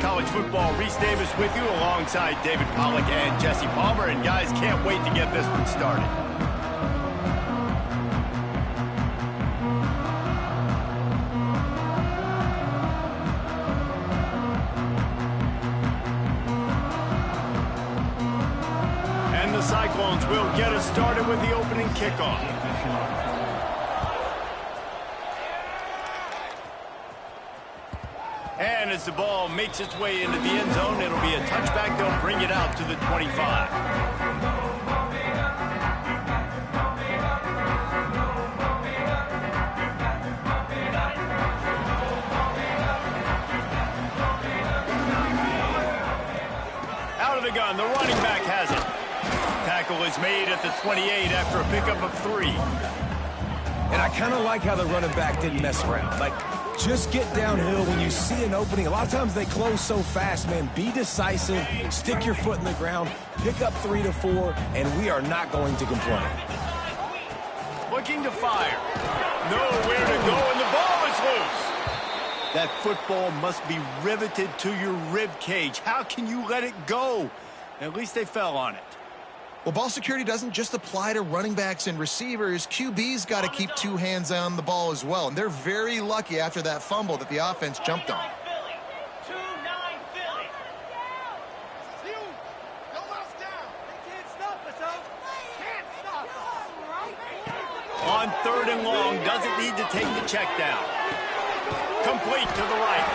College Football. Reese Davis with you alongside David Pollack and Jesse Palmer. And guys, can't wait to get this one started. And the Cyclones will get us started with the opening kickoff. And as the ball makes its way into the end zone, it'll be a touchback. They'll bring it out to the 25. Out of the gun, the running back has it. Tackle is made at the 28 after a pickup of 3. And I kind of like how the running back didn't mess around. Like, just get downhill when you see an opening. A lot of times they close so fast, man. Be decisive, stick your foot in the ground, pick up 3 to 4, and we are not going to complain. Looking to fire. Nowhere to go, and the ball is loose. That football must be riveted to your rib cage. How can you let it go? At least they fell on it. Well, ball security doesn't just apply to running backs and receivers. QB's got to keep 2 hands on the ball as well. And they're very lucky after that fumble that the offense jumped on. On 3rd and long, doesn't need to take the check down. Complete to the right.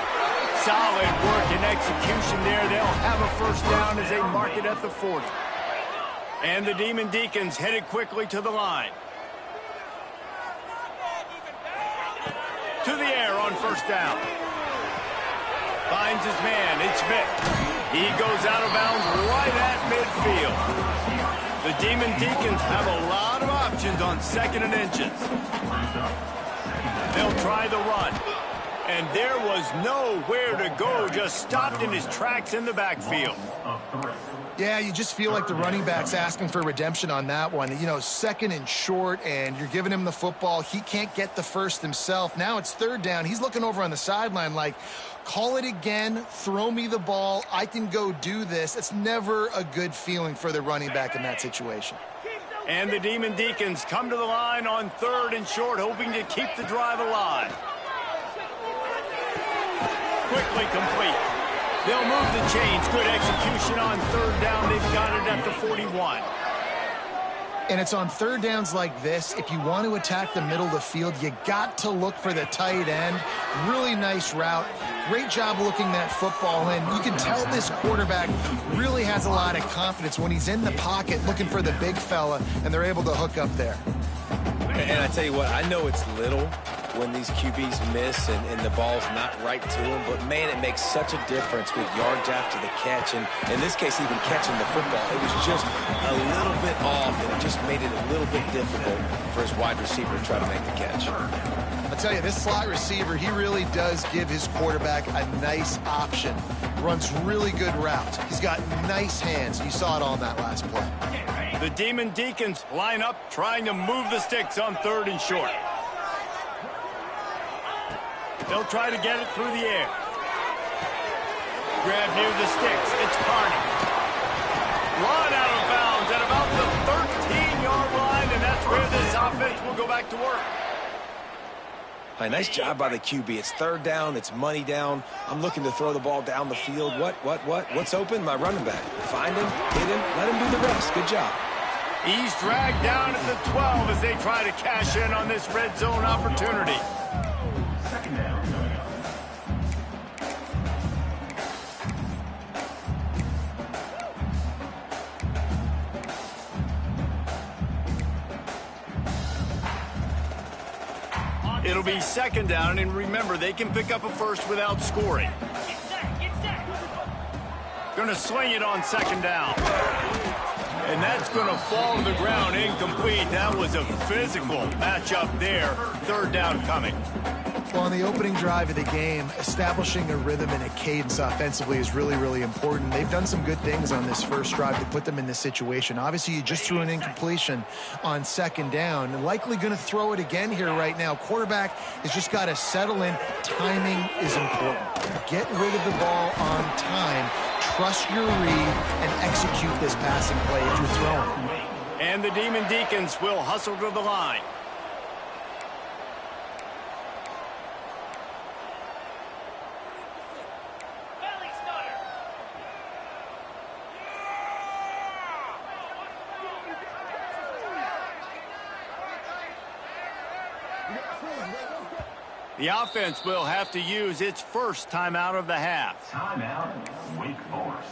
Solid work and execution there. They'll have a first down as they mark it at the 40. And the Demon Deacons headed quickly to the line. To the air on first down. Finds his man. It's Vick. He goes out of bounds right at midfield. The Demon Deacons have a lot of options on 2nd and inches. They'll try the run. And there was nowhere to go. Just stopped in his tracks in the backfield. Yeah, you just feel like the running back's asking for redemption on that one. You know, 2nd and short, and you're giving him the football. He can't get the first himself. Now it's 3rd down. He's looking over on the sideline like, call it again, throw me the ball, I can go do this. It's never a good feeling for the running back in that situation. And the Demon Deacons come to the line on 3rd and short, hoping to keep the drive alive. Quickly complete. They'll move the chains. Good execution on 3rd down. They've got it at the 41. And it's on 3rd downs like this. If you want to attack the middle of the field, you got to look for the tight end. Really nice route. Great job looking that football in. You can tell this quarterback really has a lot of confidence when he's in the pocket looking for the big fella, and they're able to hook up there. And I tell you what, I know it's little when these QBs miss and the ball's not right to them, but man, it makes such a difference with yards after the catch, and in this case, even catching the football. It was just a little bit off, and it just made it a little bit difficult for his wide receiver to try to make the catch. I'll tell you, this slot receiver, he really does give his quarterback a nice option. Runs really good routes. He's got nice hands. You saw it all in that last play. The Demon Deacons line up, trying to move the sticks on 3rd and short. They'll try to get it through the air. Grab near the sticks. It's Carney. Run out of bounds at about the 13-yard line, and that's where this offense will go back to work. Hey, nice job by the QB. It's 3rd down. It's money down. I'm looking to throw the ball down the field. What's open? My running back. Find him, hit him, let him do the rest. Good job. He's dragged down at the 12 as they try to cash in on this red zone opportunity. It'll be 2nd down, and remember, they can pick up a first without scoring. Going to sling it on 2nd down. And that's going to fall to the ground incomplete. That was a physical matchup there. 3rd down coming. Well, on the opening drive of the game, establishing a rhythm and a cadence offensively is really, really important. They've done some good things on this first drive to put them in this situation. Obviously, you just threw an incompletion on 2nd down. And likely going to throw it again here right now. Quarterback has just got to settle in. Timing is important. get rid of the ball on time, trust your read, and execute this passing play if you're throwing. And the Demon Deacons will hustle to the line. The offense will have to use its first timeout of the half. Timeout, Wake Forest.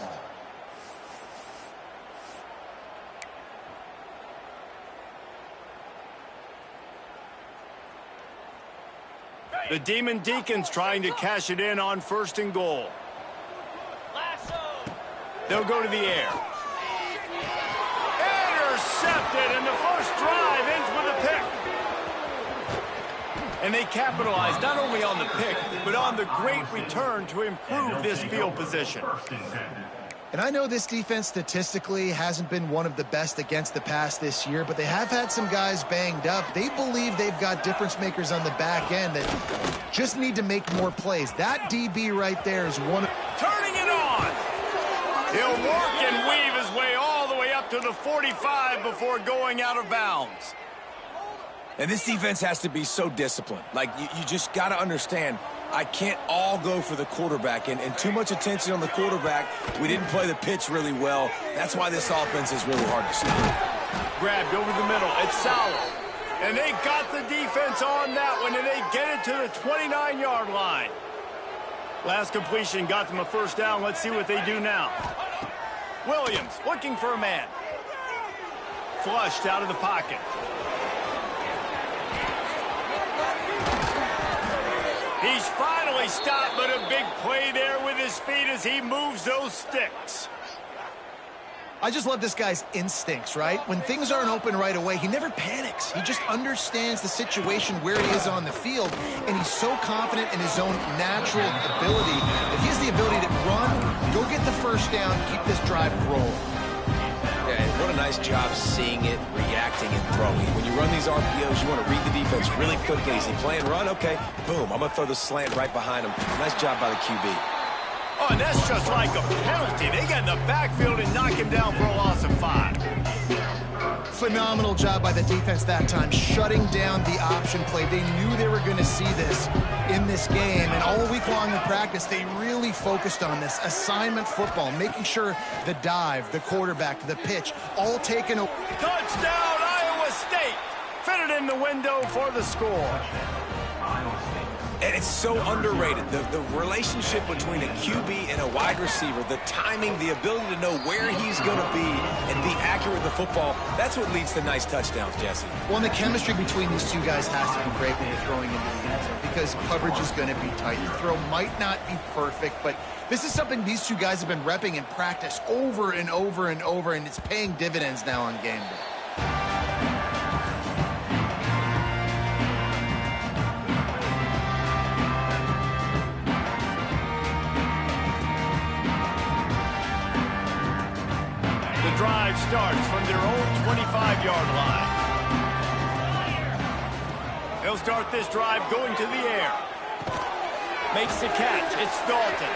The Demon Deacons trying to cash it in on 1st and goal. They'll go to the air. Intercepted, and the first drive ends with a pick. And they capitalize not only on the pick, but on the great return to improve this field position. And I know this defense statistically hasn't been one of the best against the pass this year, but they have had some guys banged up. They believe they've got difference makers on the back end that just need to make more plays. That DB right there is one of... Turning it on! He'll work and weave his way all the way up to the 45 before going out of bounds. And this defense has to be so disciplined. Like, you just got to understand, I can't all go for the quarterback. And too much attention on the quarterback. We didn't play the pitch really well. That's why this offense is really hard to stop. Grabbed over the middle. It's Sauer. And they got the defense on that one, and they get it to the 29-yard line. Last completion got them a first down. Let's see what they do now. Williams looking for a man. Flushed out of the pocket. He's finally stopped, but a big play there with his feet as he moves those sticks. I just love this guy's instincts, right? When things aren't open right away, he never panics. He just understands the situation where he is on the field, and he's so confident in his own natural ability that he has the ability to run, go get the first down, keep this drive rolling. Yeah, and what a nice job seeing it, reacting, and throwing. When you run these RPOs, you want to read the defense really quickly. Is he playing run? Okay, boom. I'm going to throw the slant right behind him. Nice job by the QB. Oh, and that's just like a penalty. They get in the backfield and knock him down for a loss of 5. Phenomenal job by the defense that time, shutting down the option play. They knew they were going to see this in this game, and all week long in practice, they really focused on this assignment football, making sure the dive, the quarterback, the pitch, all taken away. Touchdown, Iowa State! Fitted in the window for the score. And it's so underrated. The relationship between a QB and a wide receiver, the timing, the ability to know where he's going to be and be accurate with the football, that's what leads to nice touchdowns, Jesse. Well, and the chemistry between these two guys has to be great when you're throwing into the end zone because coverage is going to be tight. The throw might not be perfect, but this is something these two guys have been repping in practice over and over and over, and it's paying dividends now on game day. Drive starts from their own 25-yard line. They'll start this drive going to the air. Makes the catch. It's Dalton.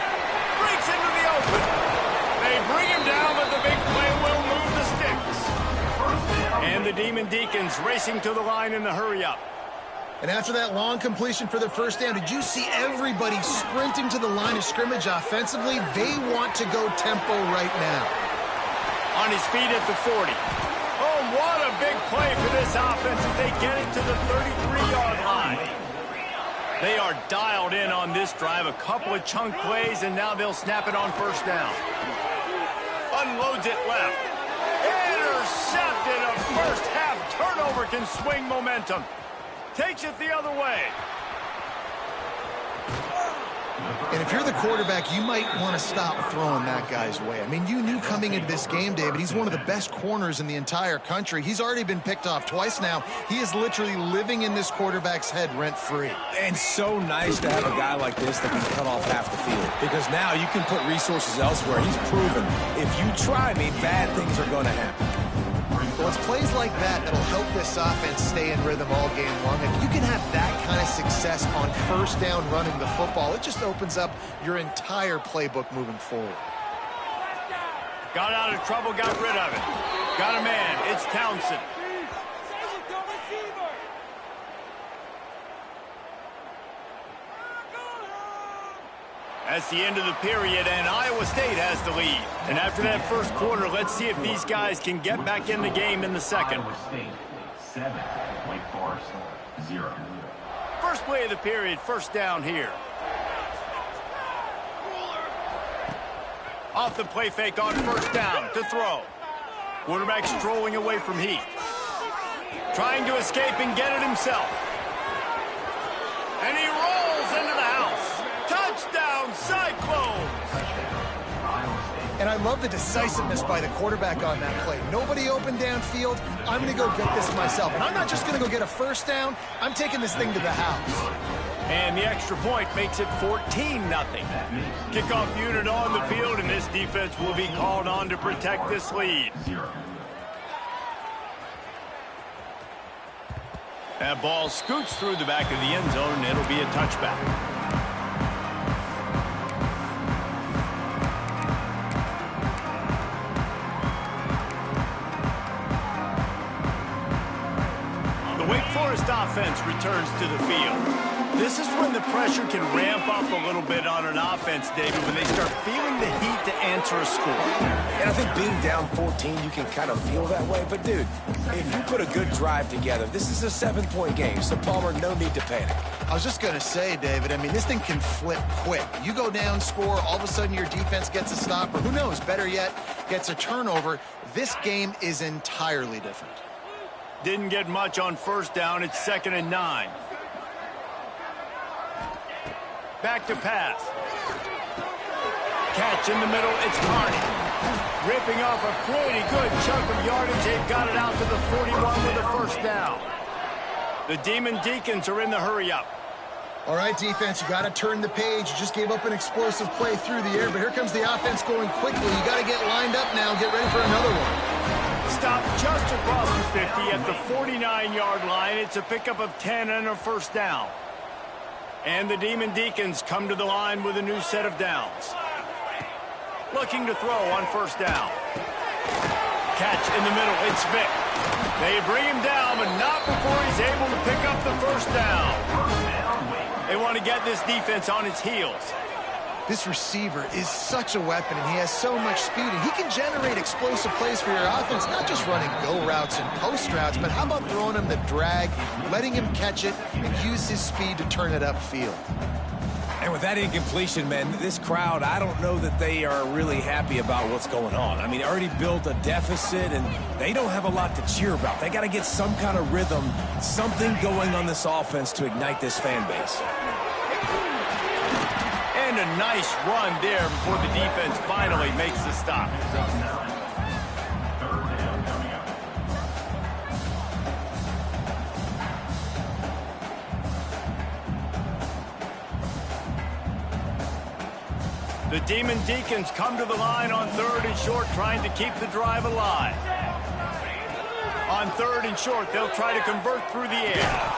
Breaks into the open. They bring him down, but the big play will move the sticks. And the Demon Deacons racing to the line in the hurry-up. And after that long completion for the first down, did you see everybody sprinting to the line of scrimmage offensively? They want to go tempo right now. On his feet at the 40. Oh, what a big play for this offense as they get it to the 33-yard line. They are dialed in on this drive. A couple of chunk plays, and now they'll snap it on first down. Unloads it left. Intercepted. A first-half turnover can swing momentum. Takes it the other way. And if you're the quarterback, you might want to stop throwing that guy's way. I mean, you knew coming into this game, David, he's one of the best corners in the entire country. He's already been picked off twice now. He is literally living in this quarterback's head rent-free. And so nice to have a guy like this that can cut off half the field. Because now you can put resources elsewhere. He's proven if you try me, bad things are going to happen. Well, it's plays like that that'll help this offense stay in rhythm all game long. If you can have that kind of success on first down running the football, it just opens up your entire playbook moving forward. Got out of trouble, got rid of it. Got a man. It's Townsend. That's the end of the period, and Iowa State has the lead. And after that first quarter, let's see if these guys can get back in the game in the second. Iowa State 7, Wake Forest 0. First play of the period, first down here. Off the play fake on first down to throw. Quarterback strolling away from heat. Trying to escape and get it himself. And he rolls into the house. Touchdown, Cyclones! And I love the decisiveness by the quarterback on that play. Nobody open downfield. I'm going to go get this myself. And I'm not just going to go get a first down. I'm taking this thing to the house. And the extra point makes it 14-0. Kickoff unit on the field, and this defense will be called on to protect this lead. That ball scoots through the back of the end zone, and it'll be a touchback. Wake Forest offense returns to the field. This is when the pressure can ramp up a little bit on an offense, David, when they start feeling the heat to answer a score. And I think being down 14, you can kind of feel that way. But, dude, if you put a good drive together, this is a 7-point game. So, Palmer, no need to panic. I was just going to say, David, I mean, this thing can flip quick. You go down, score, all of a sudden your defense gets a stop, or who knows, better yet, gets a turnover. This game is entirely different. Didn't get much on first down. It's 2nd and 9. Back to pass. Catch in the middle. It's Carney. Ripping off a pretty good chunk of yardage. They've got it out to the 41 with a first down. The Demon Deacons are in the hurry-up. All right, defense, you got to turn the page. You just gave up an explosive play through the air, but here comes the offense going quickly. You got to get lined up now. Get ready for another one. Stop just across the 50 at the 49-yard line. It's a pickup of 10 and a first down. And the Demon Deacons come to the line with a new set of downs. Looking to throw on first down. Catch in the middle. It's Vick. They bring him down, but not before he's able to pick up the first down. They want to get this defense on its heels. This receiver is such a weapon, and he has so much speed, and he can generate explosive plays for your offense, not just running go routes and post routes, but how about throwing him the drag, letting him catch it, and use his speed to turn it upfield. And with that incompletion, man, this crowd, I don't know that they are really happy about what's going on. I mean, already built a deficit, and they don't have a lot to cheer about. They got to get some kind of rhythm, something going on this offense to ignite this fan base. And a nice run there before the defense finally makes the stop. The Demon Deacons come to the line on 3rd and short, trying to keep the drive alive. On 3rd and short, they'll try to convert through the air.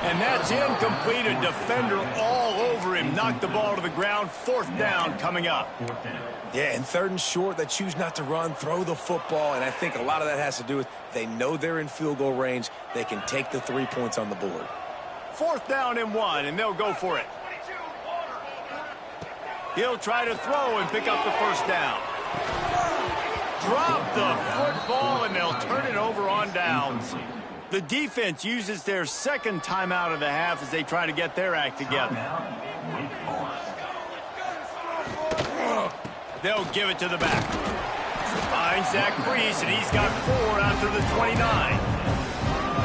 And that's incomplete. A defender all over him. Knocked the ball to the ground. 4th down coming up. Yeah, and 3rd and short, they choose not to run, throw the football, and I think a lot of that has to do with they know they're in field goal range. They can take the 3 points on the board. 4th down and 1, and they'll go for it. He'll try to throw and pick up the first down. Drop the football, and they'll turn it over on downs. The defense uses their 2nd timeout of the half as they try to get their act together. They'll give it to the back. Finds that crease, and he's got 4 after the 29.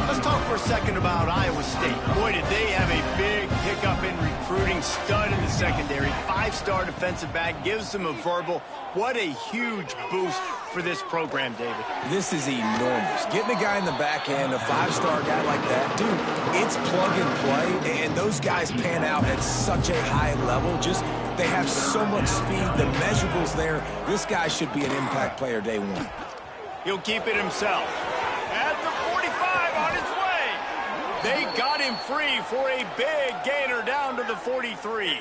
Let's talk for a second about Iowa State. Boy, did they have a big pickup in recruiting. Stud in the secondary. 5-star defensive back. Gives them a verbal. What a huge boost for this program, David. This is enormous. Getting a guy in the back end, a 5-star guy like that, dude, it's plug and play, and those guys pan out at such a high level. Just, they have so much speed. The measurables there. This guy should be an impact player day one. He'll keep it himself. They got him free for a big gainer down to the 43.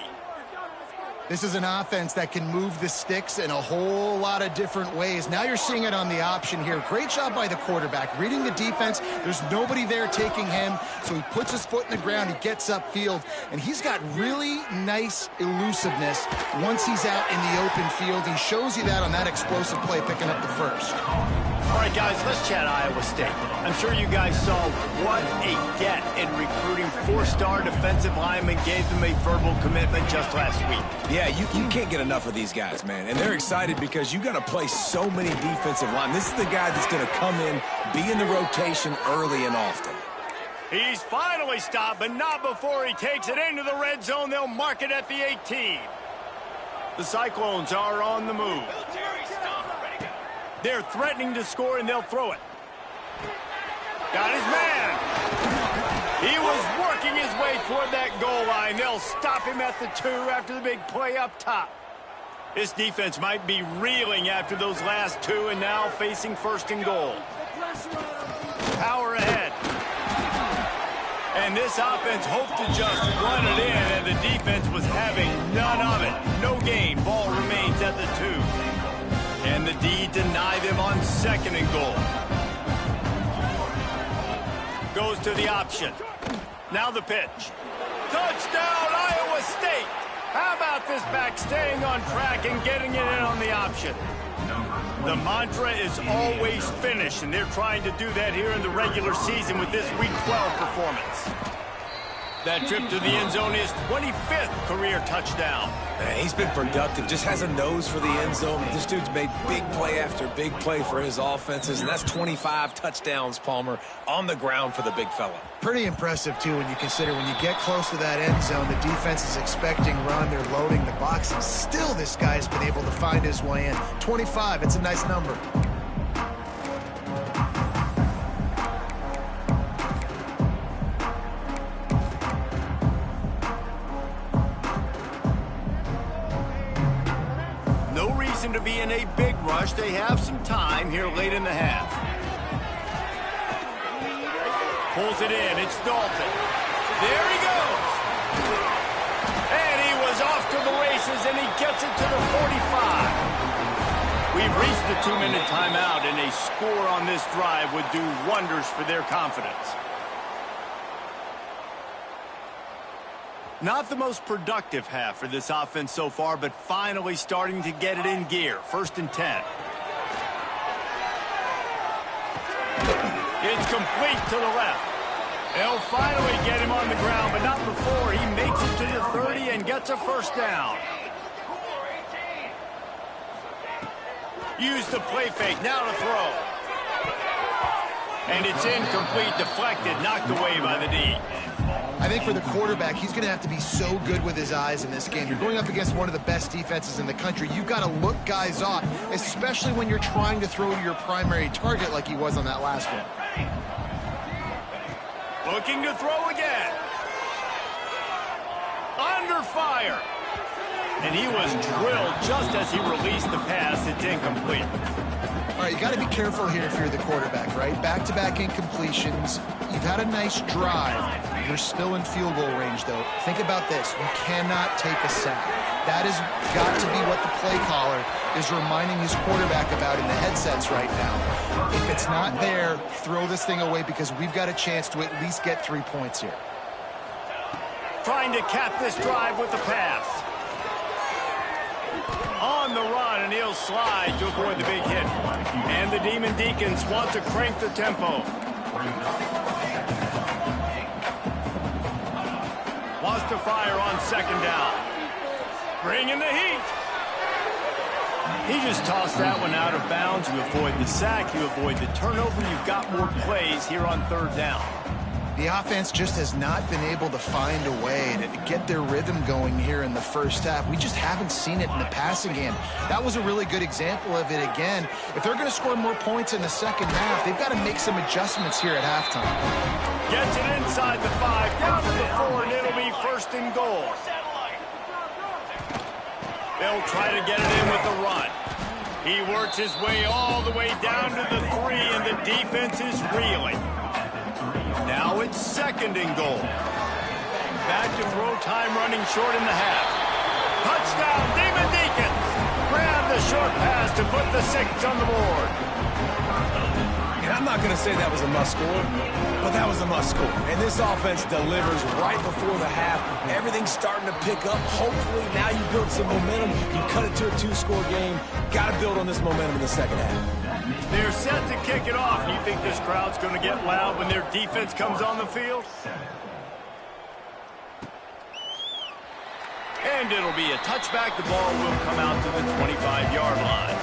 This is an offense that can move the sticks in a whole lot of different ways. Now you're seeing it on the option here. Great job by the quarterback. Reading the defense, there's nobody there taking him, so he puts his foot in the ground, he gets upfield, and he's got really nice elusiveness once he's out in the open field. He shows you that on that explosive play, picking up the first. All right, guys, let's chat Iowa State. I'm sure you guys saw what a get in recruiting four-star defensive linemen gave them a verbal commitment just last week. Yeah, you can't get enough of these guys, man. And they're excited because you got to play so many defensive linemen. This is the guy that's going to come in, be in the rotation early and often. He's finally stopped, but not before he takes it into the red zone. They'll mark it at the 18. The Cyclones are on the move. They're threatening to score, and they'll throw it. Got his man. He was working his way toward that goal line. They'll stop him at the 2 after the big play up top. This defense might be reeling after those last 2 and now facing first and goal. Power ahead. And this offense hoped to just run it in, and the defense was having none of it. No gain. Ball remains at the 2. And the D deny them on second and goal. Goes to the option. Now the pitch. Touchdown, Iowa State. How about this back staying on track and getting it in on the option? The mantra is always finish, and they're trying to do that here in the regular season with this Week 12 performance. That trip to the end zone is 25th career touchdown. Man, he's been productive, just has a nose for the end zone. This dude's made big play after big play for his offenses, and that's 25 touchdowns, Palmer, on the ground for the big fella. Pretty impressive, too, when you consider when you get close to that end zone, the defense is expecting run, they're loading the box, and still this guy's been able to find his way in. 25, it's a nice number. To be in a big rush. They have some time here late in the half. Pulls it in. It's Dalton. There he goes. And he was off to the races, and he gets it to the 45. We've reached the 2-minute timeout, and a score on this drive would do wonders for their confidence. Not the most productive half for this offense so far, but finally starting to get it in gear. 1st and 10. It's complete to the left. They'll finally get him on the ground, but not before he makes it to the 30 and gets a first down. Use the play fake, now to throw. And it's incomplete, deflected, knocked away by the D. I think for the quarterback, he's going to have to be so good with his eyes in this game. You're going up against one of the best defenses in the country. You've got to look guys off, especially when you're trying to throw to your primary target like he was on that last one. Looking to throw again. Under fire. And he was drilled just as he released the pass. It's incomplete. All right, you got to be careful here if you're the quarterback, right? Back-to-back incompletions. You've had a nice drive. You're still in field goal range, though. Think about this. You cannot take a sack. That has got to be what the play caller is reminding his quarterback about in the headsets right now. If it's not there, throw this thing away because we've got a chance to at least get 3 points here. Trying to cap this drive with the pass. On the run, and he'll slide to avoid the big hit. And the Demon Deacons want to crank the tempo. Wants to fire on 2nd down. Bringing the heat. He just tossed that one out of bounds. You avoid the sack, you avoid the turnover. You've got more plays here on 3rd down. The offense just has not been able to find a way to get their rhythm going here in the first half. We just haven't seen it in the passing game. That was a really good example of it again. If they're going to score more points in the second half, they've got to make some adjustments here at halftime. Gets it inside the 5, down to the 4, and it'll be 1st and goal. They'll try to get it in with the run. He works his way all the way down to the 3, and the defense is reeling. Now it's 2nd and goal. Back to throw, time running short in the half. Touchdown, Demon Deacons. Grab the short pass to put the 6 on the board. And I'm not going to say that was a must-score, but that was a must-score. And this offense delivers right before the half. Everything's starting to pick up. Hopefully, now you build some momentum. You cut it to a 2-score game. Got to build on this momentum in the second half. They're set to kick it off. Do you think this crowd's going to get loud when their defense comes on the field? And it'll be a touchback. The ball will come out to the 25-yard line.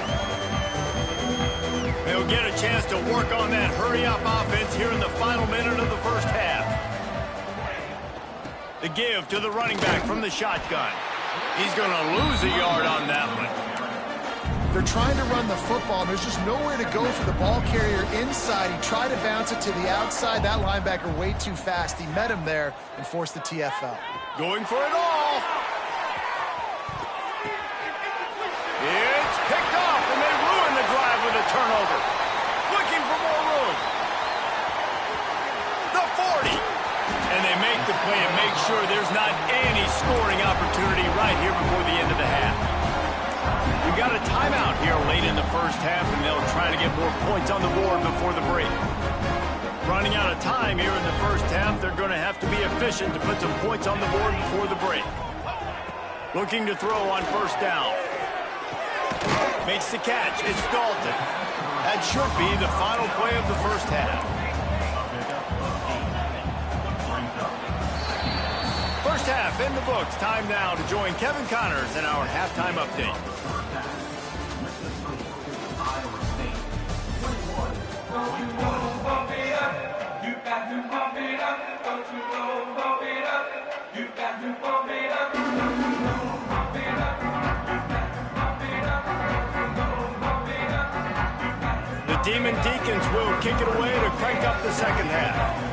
They'll get a chance to work on that hurry-up offense here in the final minute of the first half. The give to the running back from the shotgun. He's going to lose a yard on that one. They're trying to run the football, and there's just nowhere to go for the ball carrier inside. He tried to bounce it to the outside. That linebacker way too fast. He met him there and forced the TFL. Going for it all. It's picked off, and they ruin the drive with a turnover. Looking for more room. The 40. And they make the play and make sure there's not any scoring opportunity right here before the end of the half. We got a timeout here late in the first half, and they'll try to get more points on the board before the break. Running out of time here in the first half, they're going to have to be efficient to put some points on the board before the break. Looking to throw on first down. Makes the catch. It's Dalton. That should be the final play of the first half. First half in the books. Time now to join Kevin Connors in our halftime update. The Demon Deacons will kick it away to crank up the second half.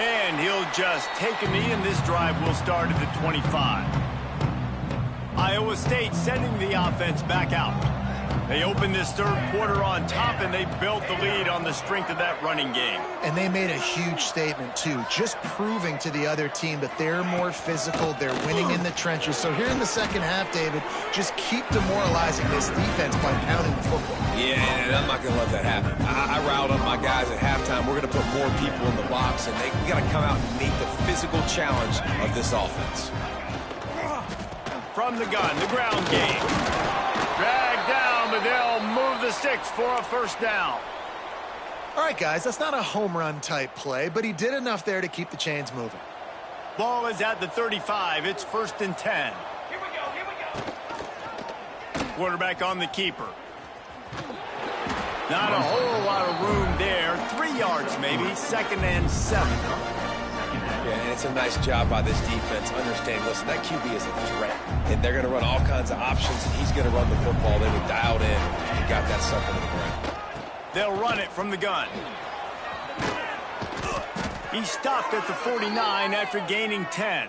And he'll just take a knee, and this drive will start at the 25. Iowa State sending the offense back out. They opened this third quarter on top, and they built the lead on the strength of that running game. And they made a huge statement, too, just proving to the other team that they're more physical, they're winning in the trenches. So here in the second half, David, just keep demoralizing this defense by pounding the football. Yeah, and I'm not going to let that happen. I riled up my guys at halftime. We're going to put more people in the box, and we got to come out and meet the physical challenge of this offense. From the gun, the ground game. Dragged down, but they'll move the sticks for a first down. All right, guys, that's not a home run type play, but he did enough there to keep the chains moving. Ball is at the 35. It's 1st and 10. Here we go. Quarterback on the keeper. Not a whole lot of room there. 3 yards maybe. 2nd and 7. Yeah, and it's a nice job by this defense. Understanding, listen, that QB is a threat. And they're going to run all kinds of options, and he's going to run the football. They were dialed in and got that stuff into the ground. They'll run it from the gun. He stopped at the 49 after gaining 10.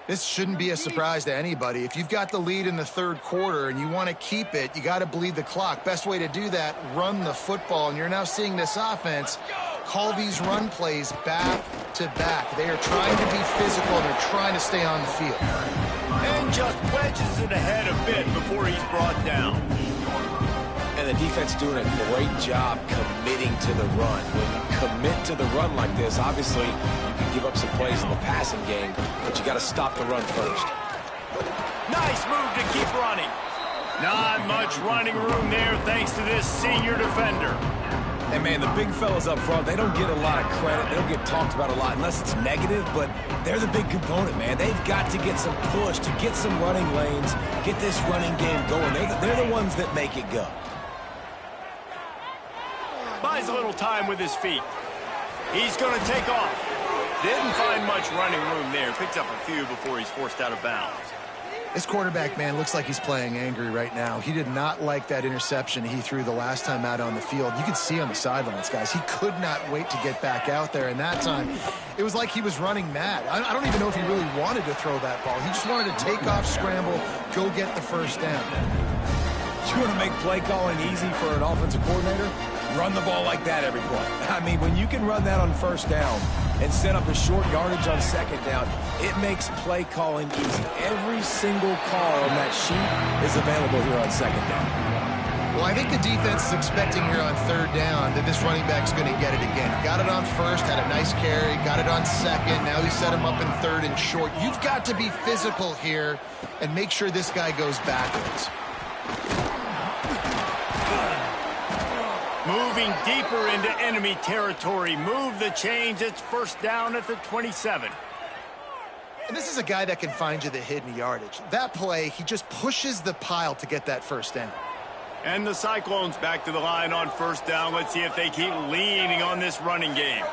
This shouldn't be a surprise to anybody. If you've got the lead in the third quarter and you want to keep it, you got to bleed the clock. Best way to do that, run the football. And you're now seeing this offense call these run plays back to back. They are trying to be physical, and they're trying to stay on the field. And just wedges it ahead a bit before he's brought down. And the defense doing a great job committing to the run. When you commit to the run like this, obviously you can give up some plays in the passing game, but you got to stop the run first. Nice move to keep running. Not much running room there thanks to this senior defender. And, man, the big fellas up front, they don't get a lot of credit. They don't get talked about a lot unless it's negative, but they're the big component, man. They've got to get some push, to get some running lanes, get this running game going. They're the ones that make it go. Buys a little time with his feet. He's going to take off. Didn't find much running room there. Picks up a few before he's forced out of bounds. This quarterback, man, looks like he's playing angry right now. He did not like that interception he threw the last time out on the field. You could see on the sidelines, guys. He could not wait to get back out there. And that time, it was like he was running mad. I don't even know if he really wanted to throw that ball. He just wanted to take off, scramble, go get the first down. You want to make play calling easy for an offensive coordinator? Run the ball like that every play. I mean, when you can run that on first down and set up a short yardage on second down, it makes play calling easy. Every single call on that sheet is available here on second down. Well, I think the defense is expecting here on third down that this running back's going to get it again. Got it on first, had a nice carry, got it on second. Now he set him up in third and short. You've got to be physical here and make sure this guy goes backwards. Moving deeper into enemy territory. Move the chains. It's first down at the 27. And this is a guy that can find you the hidden yardage. That play, he just pushes the pile to get that first down. And the Cyclones back to the line on first down. Let's see if they keep leaning on this running game.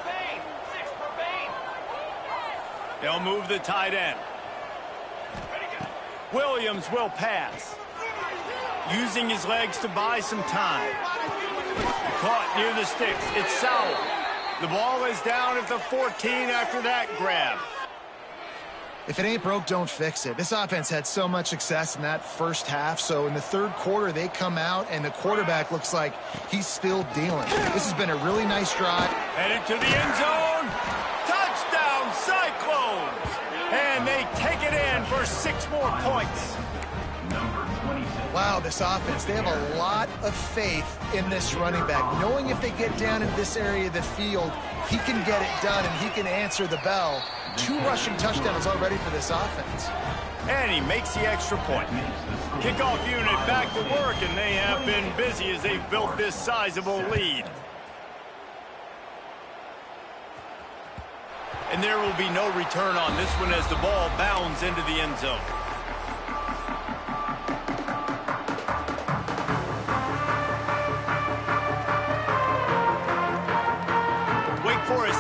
They'll move the tight end. Williams will pass. Using his legs to buy some time. Caught near the sticks. It's Sauer. The ball is down at the 14 after that grab. If it ain't broke, don't fix it. This offense had so much success in that first half, so in the third quarter, they come out, and the quarterback looks like he's still dealing. This has been a really nice drive. Headed to the end zone. Touchdown, Cyclones! And they take it in for 6 more points. Wow, this offense, they have a lot of faith in this running back. Knowing if they get down in this area of the field, he can get it done and he can answer the bell. 2 rushing touchdowns already for this offense. And he makes the extra point. Kickoff unit back to work, and they have been busy as they've built this sizable lead. And there will be no return on this one as the ball bounds into the end zone.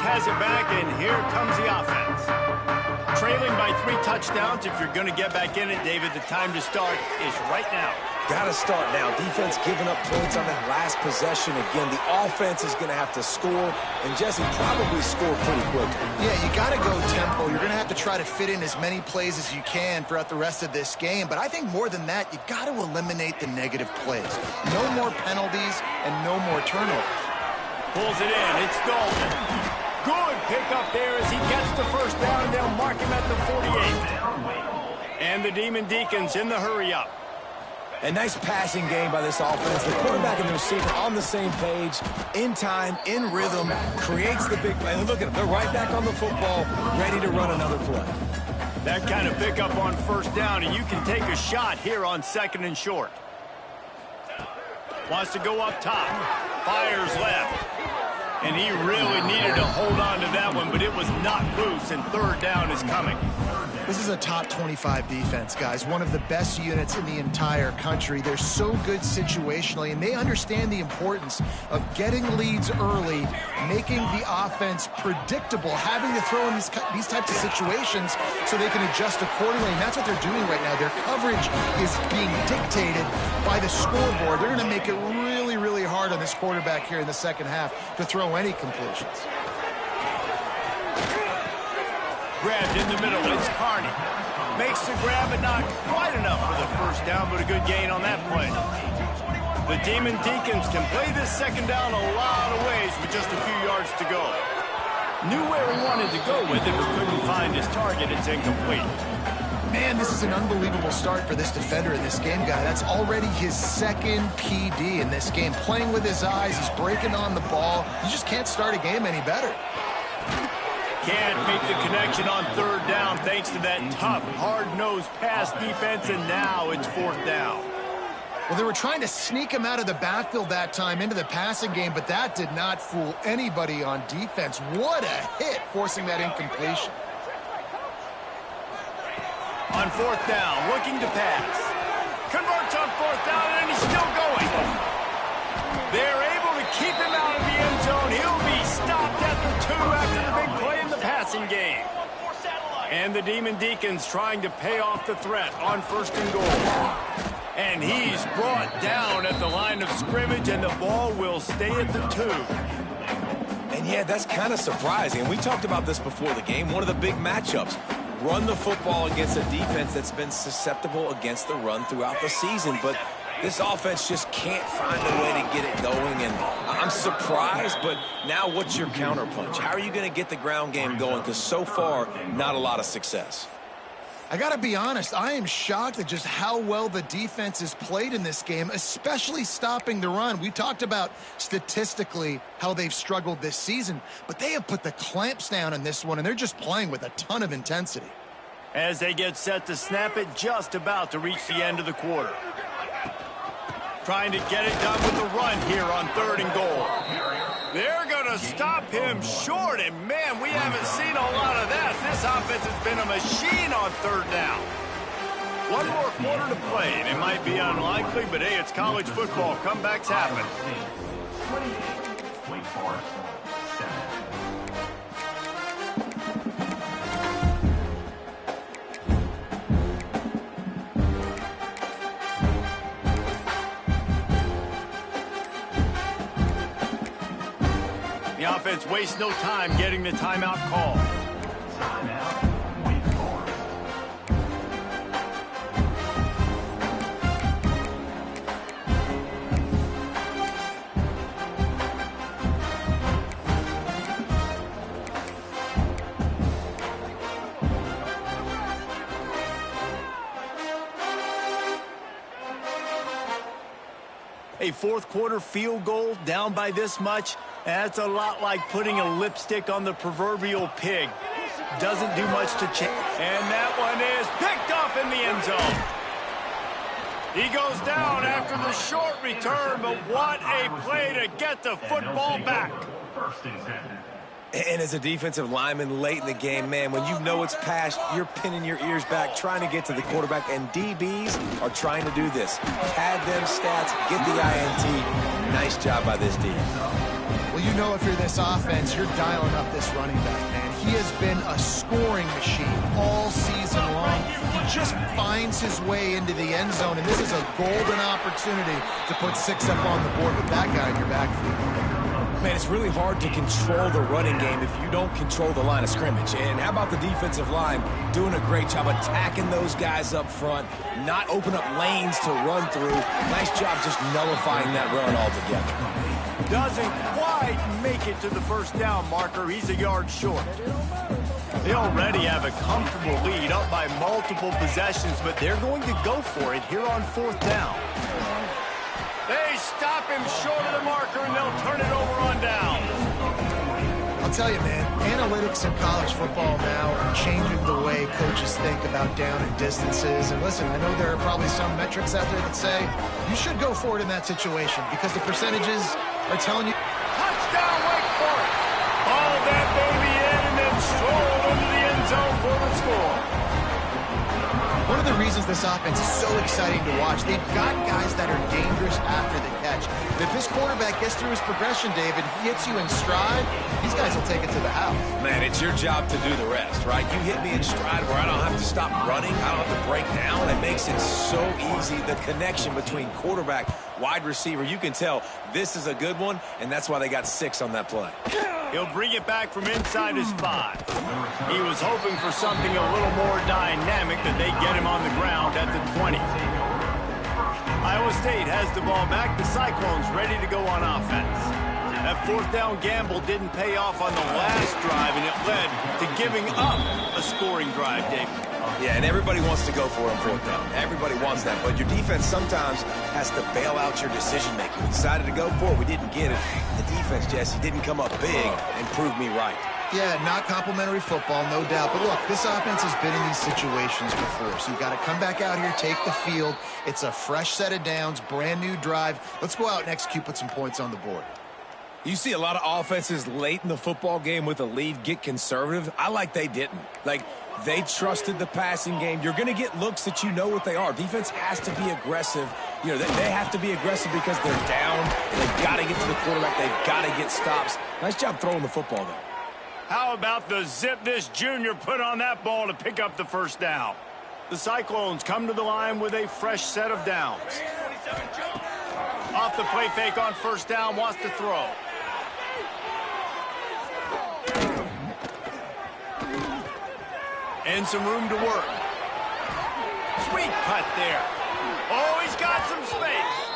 Has it back, and here comes the offense. Trailing by 3 touchdowns. If you're going to get back in it, David, the time to start is right now. Got to start now. Defense giving up points on that last possession. Again, the offense is going to have to score, and Jesse probably score pretty quickly. Yeah, you got to go tempo. You're going to have to try to fit in as many plays as you can throughout the rest of this game. But I think more than that, you got to eliminate the negative plays. No more penalties and no more turnovers. Pulls it in. It's Dalton. Good pickup there as he gets the first down, and they'll mark him at the 48. And the Demon Deacons in the hurry-up. A nice passing game by this offense. The quarterback and the receiver on the same page, in time, in rhythm, creates the big play. And look at them. They're right back on the football, ready to run another play. That kind of pickup on first down, and you can take a shot here on second and short. Wants to go up top. Fires left. And he really needed to hold on to that one, but it was not loose, and third down is coming. This is a top 25 defense, guys. One of the best units in the entire country. They're so good situationally, and they understand the importance of getting leads early, making the offense predictable, having to throw in these types of situations so they can adjust accordingly. And that's what they're doing right now. Their coverage is being dictated by the scoreboard. They're going to make it really hard on this quarterback here in the second half to throw any completions. Grabbed in the middle, it's Carney. Makes the grab, but not quite enough for the first down, but a good gain on that play. The Demon Deacons can play this second down a lot of ways with just a few yards to go. Knew where he wanted to go with it, but couldn't find his target. It's incomplete. Man, this is an unbelievable start for this defender in this game, guy. That's already his second PD in this game. Playing with his eyes, he's breaking on the ball. You just can't start a game any better. Can't make the connection on third down thanks to that tough, hard-nosed pass defense, and now it's fourth down. Well, they were trying to sneak him out of the backfield that time into the passing game, but that did not fool anybody on defense. What a hit, forcing that incompletion. On fourth down, looking to pass. Converts on fourth down, and he's still going. They're able to keep him out of the end zone. He'll be stopped at the 2 after the big play in the passing game. And the Demon Deacons trying to pay off the threat on 1st and goal. And he's brought down at the line of scrimmage, and the ball will stay at the 2. And yeah, that's kind of surprising. We talked about this before the game. One of the big matchups. Run the football against a defense that's been susceptible against the run throughout the season. But this offense just can't find a way to get it going. And I'm surprised, but now what's your counterpunch? How are you going to get the ground game going? Because so far, not a lot of success. I got to be honest, I am shocked at just how well the defense has played in this game, especially stopping the run. We talked about statistically how they've struggled this season, but they have put the clamps down in this one, and they're just playing with a ton of intensity. As they get set to snap it, just about to reach the end of the quarter. Trying to get it done with the run here on 3rd and goal. They're going to stop him short, and man, we haven't seen a lot of that. This offense has been a machine on 3rd down. One more quarter to play, and it might be unlikely, but hey, it's college football. Comebacks happen. 28. Wake Forest, 7. The offense wastes no time getting the timeout call. Timeout, Wake Forest. A 4th quarter field goal down by this much, that's a lot like putting a lipstick on the proverbial pig. Doesn't do much to change. And that one is picked off in the end zone. He goes down after the short return, but what a play to get the football back. 1st and 10. And as a defensive lineman late in the game, man, when you know it's past, you're pinning your ears back, trying to get to the quarterback, and DBs are trying to do this. Pad them stats, get the INT. Nice job by this D. Well, you know if you're this offense, you're dialing up this running back, man. He has been a scoring machine all season long. He just finds his way into the end zone, and this is a golden opportunity to put 6 up on the board with that guy in your backfield. Man, it's really hard to control the running game if you don't control the line of scrimmage. And how about the defensive line doing a great job attacking those guys up front, not open up lanes to run through. Nice job just nullifying that run altogether. Doesn't quite make it to the 1st down marker. He's a yard short. They already have a comfortable lead up by multiple possessions, but they're going to go for it here on 4th down. They stop him short of the marker, and they'll turn it over on down. I'll tell you, man, analytics in college football now are changing the way coaches think about down and distances. And listen, I know there are probably some metrics out there that say you should go for it in that situation because the percentages are telling you. Touchdown, Wake Forest. All that baby in and then strolled into the end zone for the score. One of the reasons this offense is so exciting to watch, they've got guys that are dangerous after the catch. But if this quarterback gets through his progression, David, he hits you in stride, these guys will take it to the house. Man, it's your job to do the rest, right? You hit me in stride where I don't have to stop running. I don't have to break down. It makes it so easy. The connection between quarterback, wide receiver, you can tell this is a good one, and that's why they got 6 on that play. He'll bring it back from inside his 5. He was hoping for something a little more dynamic, that they get him on the ground at the 20. Iowa State has the ball back. The Cyclones ready to go on offense. That 4th down gamble didn't pay off on the last drive, and it led to giving up a scoring drive, David. Yeah, and everybody wants to go for it on 4th down. Everybody wants that, but your defense sometimes has to bail out your decision-making. We decided to go for it. We didn't get it. The defense, Jesse, didn't come up big and prove me right. Yeah, not complimentary football, no doubt. But look, this offense has been in these situations before, so you've got to come back out here, take the field. It's a fresh set of downs, brand new drive. Let's go out and execute, put some points on the board. You see a lot of offenses late in the football game with a lead get conservative. I like they didn't. Like, they trusted the passing game. You're going to get looks that you know what they are. Defense has to be aggressive. You know, they have to be aggressive because they're down. They've got to get to the quarterback. They've got to get stops. Nice job throwing the football there. How about the zip this junior put on that ball to pick up the first down? The Cyclones come to the line with a fresh set of downs. Off the play fake on first down, wants to throw. And some room to work. Sweet cut there. Oh, he's got some space.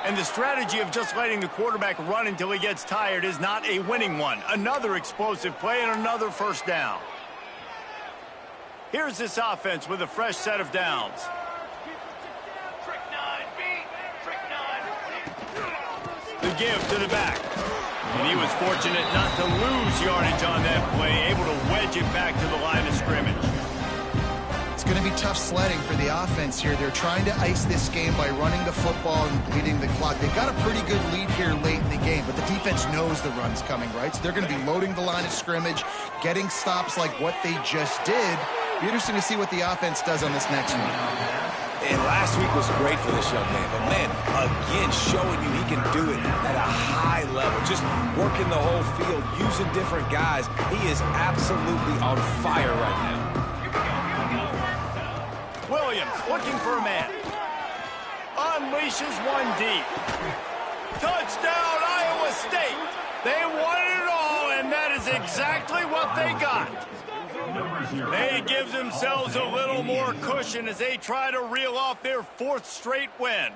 And the strategy of just letting the quarterback run until he gets tired is not a winning one. Another explosive play and another first down. Here's this offense with a fresh set of downs. The give to the back. And he was fortunate not to lose yardage on that play, able to wedge it back to the line of scrimmage. It's going to be tough sledding for the offense here. They're trying to ice this game by running the football and bleeding the clock. They've got a pretty good lead here late in the game, but the defense knows the run's coming, right? So they're going to be loading the line of scrimmage, getting stops like what they just did. Be interesting to see what the offense does on this next one. And last week was great for this young man. But, man, again, showing you he can do it at a high level. Just working the whole field, using different guys. He is absolutely on fire right now. Williams looking for a man. Unleashes one deep. Touchdown, Iowa State. They wanted it all, and that is exactly what they got. They give themselves a little more cushion as they try to reel off their fourth straight win.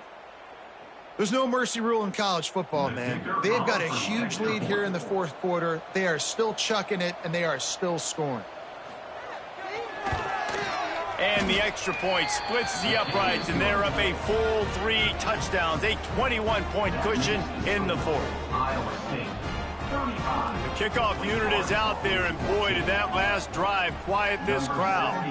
There's no mercy rule in college football, man. They've got a huge lead here in the fourth quarter. They are still chucking it, and they are still scoring. And the extra point splits the uprights, and they're up a full 3 touchdowns, a 21-point cushion in the fourth. The kickoff unit is out there, and boy, did that last drive quiet this crowd.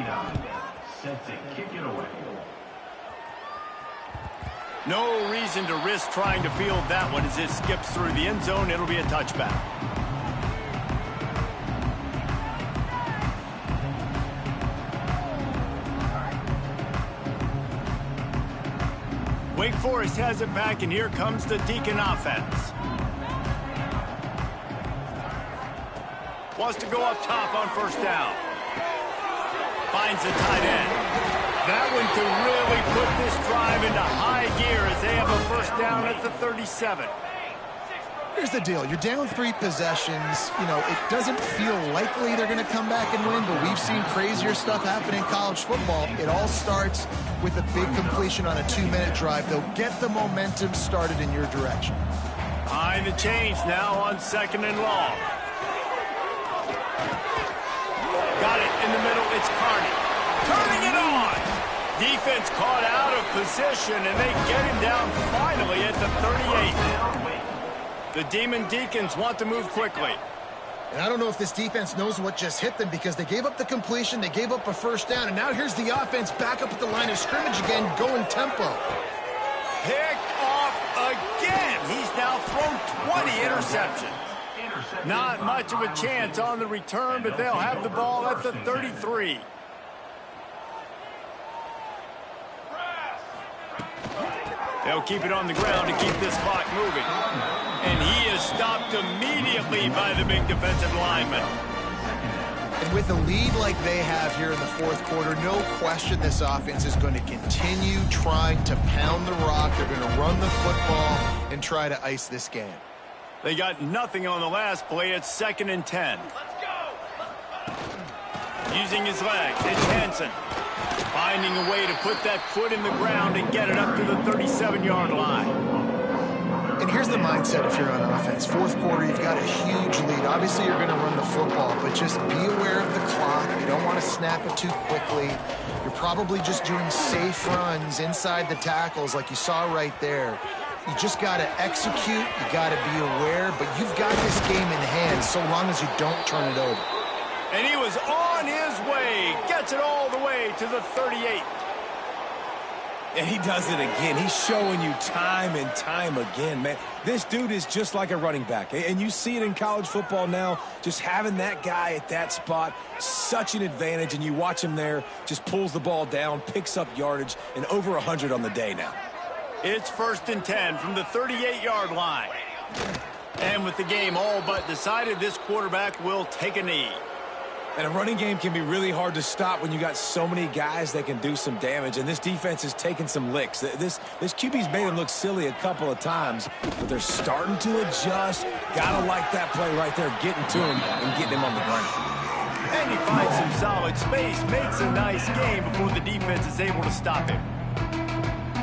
No reason to risk trying to field that one as it skips through the end zone. It'll be a touchback. Wake Forest has it back, and here comes the Deacon offense. Wants to go up top on first down. Finds the tight end. That one could really put this drive into high gear as they have a first down at the 37. Here's the deal. You're down 3 possessions. You know, it doesn't feel likely they're going to come back and win, but we've seen crazier stuff happen in college football. It all starts with a big completion on a 2-minute drive. They'll get the momentum started in your direction. Behind the chains now on second and long. Got it in the middle. It's Carney. Turning it on. Defense caught out of position, and they get him down finally at the 38. The Demon Deacons want to move quickly. And I don't know if this defense knows what just hit them because they gave up the completion, they gave up a first down, and now here's the offense back up at the line of scrimmage again, going tempo. Picked off again. He's now thrown 20 interceptions. Not much of a chance on the return, but they'll have the ball at the 33. They'll keep it on the ground to keep this clock moving. And he is stopped immediately by the big defensive lineman. And with a lead like they have here in the fourth quarter, no question this offense is going to continue trying to pound the rock. They're going to run the football and try to ice this game. They got nothing on the last play. It's 2nd and 10. Using his legs, it's Hansen. Finding a way to put that foot in the ground and get it up to the 37-yard line. And here's the mindset if you're on offense. Fourth quarter, you've got a huge lead. Obviously, you're going to run the football, but just be aware of the clock. You don't want to snap it too quickly. You're probably just doing safe runs inside the tackles like you saw right there. You just got to execute. You got to be aware, but you've got this game in hand so long as you don't turn it over. And he was on his way. Gets it all the way to the 38. And he does it again. He's showing you time and time again, man. This dude is just like a running back. And you see it in college football now. Just having that guy at that spot, such an advantage. And you watch him there, just pulls the ball down, picks up yardage, and over 100 on the day now. It's 1st and 10 from the 38-yard line. And with the game all but decided, this quarterback will take a knee. And a running game can be really hard to stop when you got so many guys that can do some damage. And this defense is taking some licks. This QB's made them look silly a couple of times, but they're starting to adjust. Gotta like that play right there, getting to him and getting him on the ground. And he finds some solid space, makes a nice game before the defense is able to stop him.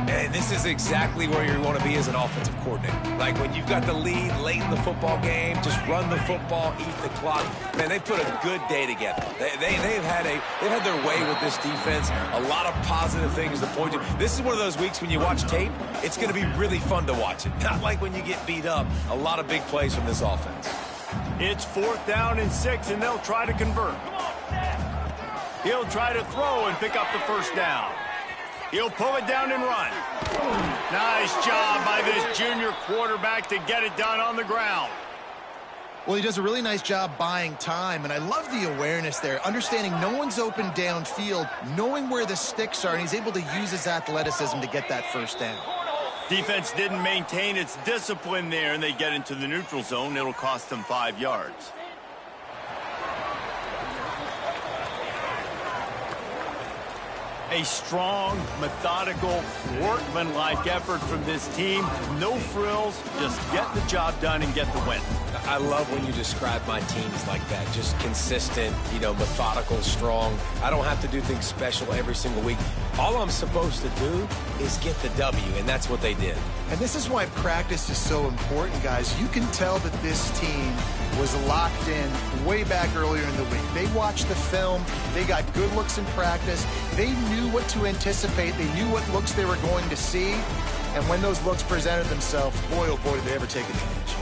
And this is exactly where you want to be as an offensive coordinator. Like when you've got the lead late in the football game, just run the football, eat the clock. Man, they put a good day together. They've had their way with this defense. A lot of positive things to point to. This is one of those weeks when you watch tape, it's going to be really fun to watch it. Not like when you get beat up. A lot of big plays from this offense. It's 4th down and 6, and they'll try to convert. He'll try to throw and pick up the first down. He'll pull it down and run. Nice job by this junior quarterback to get it done on the ground. Well, he does a really nice job buying time, and I love the awareness there, understanding no one's open downfield, knowing where the sticks are, and he's able to use his athleticism to get that first down. Defense didn't maintain its discipline there, and they get into the neutral zone. It'll cost them 5 yards. A strong, methodical, workmanlike effort from this team. No frills, just get the job done and get the win. I love when you describe my teams like that. Just consistent, methodical, strong. I don't have to do things special every single week. All I'm supposed to do is get the W, and that's what they did. And this is why practice is so important, guys. You can tell that this team was locked in way back earlier in the week. They watched the film. They got good looks in practice. They knew what to anticipate. They knew what looks they were going to see. And when those looks presented themselves, boy, oh boy, did they ever take advantage.